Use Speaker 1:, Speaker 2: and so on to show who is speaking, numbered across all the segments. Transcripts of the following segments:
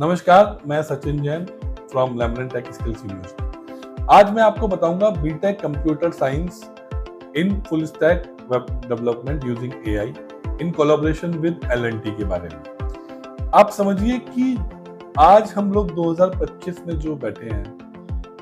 Speaker 1: नमस्कार, मैं Sachin Jain from Lamrin tech skills university. आज मैं आपको बताऊंगा B Tech computer science in full stack web development using AI in collaboration with L and T के बारे में। आप समझिए कि आज हम लोग 2025 में जो बैठे हैं,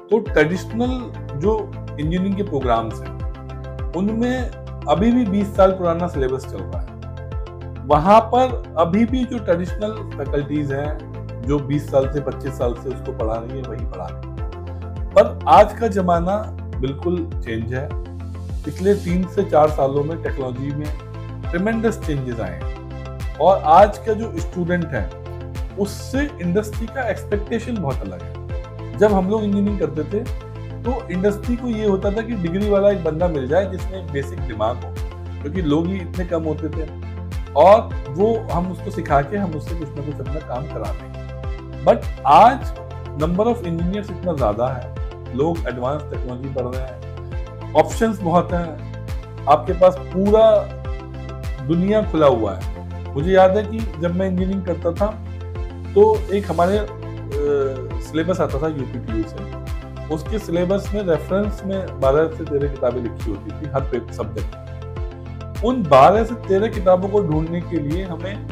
Speaker 1: तो ट्रेडिशनल जो इंजीनियरिंग के प्रोग्राम्स हैं उनमें अभी भी 20 साल पुराना सिलेबस चल रहा है। वहां पर अभी भी जो ट्रेडिशनल फैकल्टीज हैं जो 20 साल से 25 साल से उसको पढ़ा रही है वही पढ़ा रही है। पर आज का जमाना बिल्कुल चेंज है। पिछले 3 से 4 सालों में टेक्नोलॉजी में ट्रिमेंडस चेंजेस आए हैं और आज का जो स्टूडेंट है उससे इंडस्ट्री का एक्सपेक्टेशन बहुत अलग है। जब हम लोग इंजीनियरिंग करते थे तो इंडस्ट्री को ये होता था कि डिग्री वाला एक बंदा मिल जाए जिसमें एक बेसिक दिमाग हो, क्योंकि लोग ही इतने कम होते थे और वो हम उसको सिखा के हम उससे कुछ ना कुछ अपना काम करा दें। बट आज नंबर ऑफ इंजीनियर्स इतना ज्यादा है, लोग एडवांस टेक्नोलॉजी पढ़ रहे हैं, ऑप्शंस बहुत हैं, आपके पास पूरा दुनिया खुला हुआ है। मुझे याद है कि जब मैं इंजीनियरिंग करता था तो एक हमारे सिलेबस आता था यूपीटीयू से। उसके सिलेबस में रेफरेंस में 12 से 13 किताबें लिखी होती थी हर सब्जेक्ट। उन 12 से 13 किताबों को ढूंढने के लिए हमें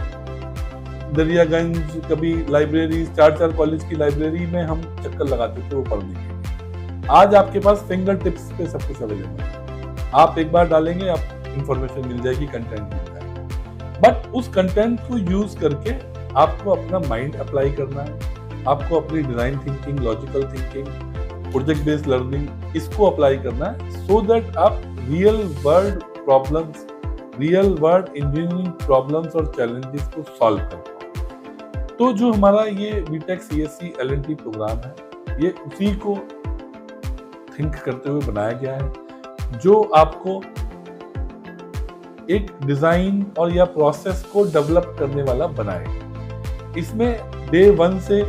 Speaker 1: दरियागंज, कभी लाइब्रेरी, 4 कॉलेज की लाइब्रेरी में हम चक्कर लगाते थे वो पढ़ने के लिए। आज आपके पास फिंगर टिप्स पे सब कुछ अवेलेबल है। आप एक बार डालेंगे, आप इंफॉर्मेशन मिल जाएगी, कंटेंट मिल जाएगा। बट उस कंटेंट को यूज करके आपको अपना माइंड अप्लाई करना है, आपको अपनी design thinking, logical thinking, project based learning इसको अप्लाई करना है, सो दैट आप real world problems, real world engineering problems और चैलेंजेस को सॉल्व कर पाओ। तो जो हमारा ये बीटेक सीएससी एल&टी प्रोग्राम है, ये उसी को थिंक करते हुए बनाया गया है, जो आपको एक डिजाइन और या प्रोसेस को डेवलप करने वाला बनाएगा। इसमें डे 1 से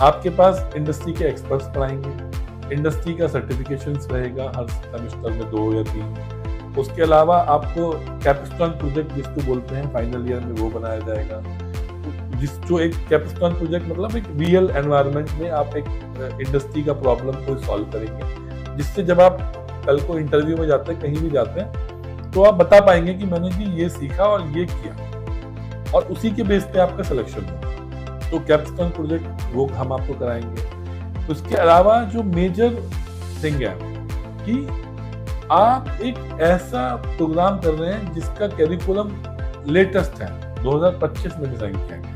Speaker 1: आपके पास इंडस्ट्री के एक्सपर्ट्स पढ़ाएंगे, इंडस्ट्री का सर्टिफिकेशंस रहेगा हर सेमेस्टर में 2 या 3। उसके अलावा आपको कैपस्टोन प्रोजेक्ट जिसको बोलते हैं फाइनल ईयर में वो बनाया जाएगा। जो एक कैपस्टोन प्रोजेक्ट मतलब एक रियल एनवायरनमेंट में आप एक इंडस्ट्री का प्रॉब्लम को सॉल्व करेंगे, जिससे जब आप कल को इंटरव्यू में जाते हैं, कहीं भी जाते हैं, तो आप बता पाएंगे कि मैंने जी ये सीखा और ये किया, और उसी के बेस पे आपका सिलेक्शन होगा। तो कैपस्टोन प्रोजेक्ट वो हम आपको कराएंगे। उसके अलावा जो मेजर थिंग है कि आप एक ऐसा प्रोग्राम कर रहे हैं जिसका कैरिकुलम लेटेस्ट है, 2025 में डिजाइन किया गया,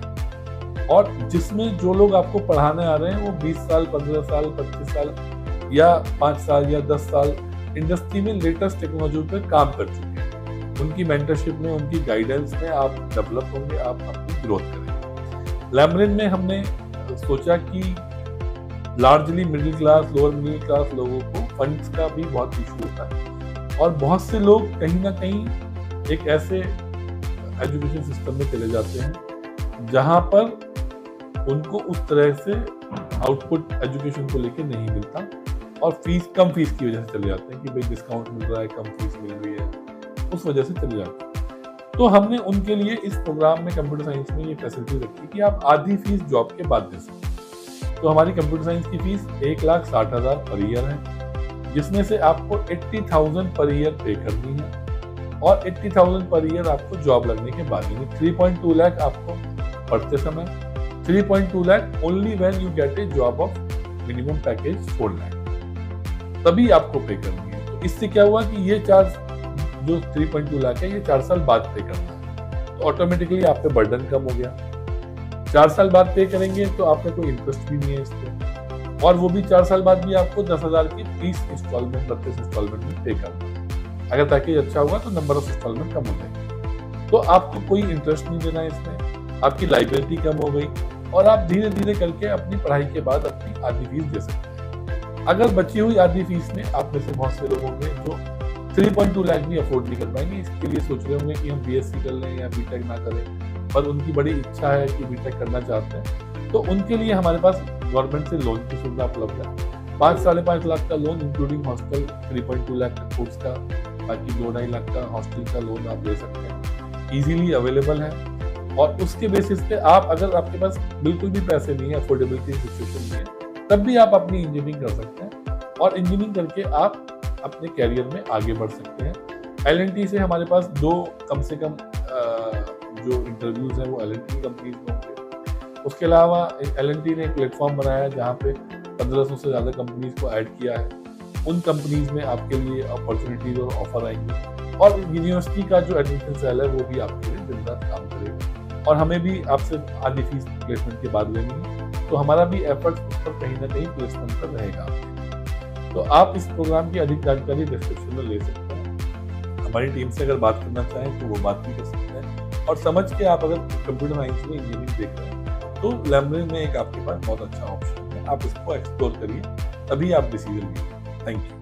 Speaker 1: और जिसमें जो लोग आपको पढ़ाने आ रहे हैं वो 20 साल, 15 साल, 25 साल या 5 साल या 10 साल इंडस्ट्री में लेटेस्ट टेक्नोलॉजी पे काम कर चुके हैं। उनकी मेंटरशिप में, उनकी गाइडेंस में आप डेवलप होंगे, आप अपनी ग्रोथ करेंगे। लेमरन में हमने सोचा कि largely middle class, lower middle class लोगों को फंड्स का भी बहुत इशू होता है, और बहुत से लोग कहीं ना कहीं एक ऐसे एजुकेशन सिस्टम में चले जाते हैं जहां पर उनको उस तरह से आउटपुट एजुकेशन को लेके नहीं मिलता, और कम फीस की वजह से चले जाते हैं कि भाई डिस्काउंट मिल रहा है, कम फीस मिल रही है, उस वजह से चले जाते हैं। तो हमने उनके लिए इस प्रोग्राम में कंप्यूटर साइंस में ये फैसिलिटी रखी कि आप आधी फीस जॉब के बाद दे सकते। तो हमारी कंप्यूटर साइंस की फीस 1,60,000 पर ईयर है, जिसमें से आपको 80,000 पर ईयर पे करनी है, और 80,000 पर ईयर आपको जॉब लगने के बाद देंगे। 3.2 लाख आपको पढ़ते समय, 3.2 lakh only when you get A job of minimum package 4 lakh, तभी आपको पे करनी है। तो इससे क्या हुआ कि ये चार्ज जो 3.2 लाख है ये 4 साल बाद पे करना है, तो ऑटोमेटिकली आप पे बर्डन कम हो गया। 4 साल बाद पे करेंगे तो आप पे कोई इंटरेस्ट भी नहीं है इस पे, और वो भी 4 साल बाद भी आपको 10,000 की 30 इंस्टॉलमेंट, 32 इंस्टॉलमेंट में पे करना है। अगर पैकेज अच्छा हुआ तो नंबर ऑफ इंस्टॉलमेंट कम हो जाएगी, तो आपको कोई इंटरेस्ट नहीं देना है इसमें, आपकी लाइबिलिटी कम हो गई, और आप धीरे धीरे करके अपनी पढ़ाई के बाद अपनी आधी फीस दे सकते हैं। अगर बची हुई आधी फीस में आप में से बहुत से लोग होंगे जो 3.2 लाख भी अफोर्ड नहीं कर पाएंगे, इसके लिए सोच रहे होंगे कि हम बीएससी कर लें या बीटेक ना करें, पर उनकी बड़ी इच्छा है कि बीटेक करना चाहते हैं, तो उनके लिए हमारे पास गवर्नमेंट से लोन की सुविधा उपलब्ध है। 5-5.5 लाख का लोन इंक्लूडिंग हॉस्टल, 3.2 लाख का कोर्स का, बाकी 2-2.5 लाख का हॉस्टल का लोन आप ले सकते हैं, इजीली अवेलेबल है। और उसके बेसिस पे आप, अगर आपके पास बिल्कुल भी पैसे नहीं है, अफोर्डेबिलिटी सिचुएशन नहीं है, तब भी आप अपनी इंजीनियरिंग कर सकते हैं और इंजीनियरिंग करके आप अपने कैरियर में आगे बढ़ सकते हैं। L&T से हमारे पास 2 कम से कम जो इंटरव्यूज हैं वो L&T कंपनीज में होंगे। उसके अलावा L&T ने एक प्लेटफॉर्म बनाया है जहाँ पे 1500 से ज़्यादा कंपनीज को ऐड किया है। उन कंपनीज में आपके लिए अपॉर्चुनिटीज और ऑफर आएंगे और यूनिवर्सिटी का जो एडमिशन सेल है वो भी आपके लिए दिन रात काम करेगा और हमें भी आपसे आधी फीस प्लेसमेंट के बाद लेनी है, तो हमारा भी एफर्ट उस पर कहीं ना कहीं प्लेसमेंट पर रहेगा। तो आप इस प्रोग्राम की अधिक जानकारी डिस्क्रिप्शन में ले सकते हैं। हमारी टीम से अगर बात करना चाहें तो वो बात भी कर सकते हैं और समझ के आप अगर कंप्यूटर साइंस में इंजीनियरिंग देख रहे हैं तो लैमरिन में एक आपके पास बहुत अच्छा ऑप्शन है, आप इसको एक्सप्लोर करिए, तभी आप डिसीजन लीजिए। Thank you.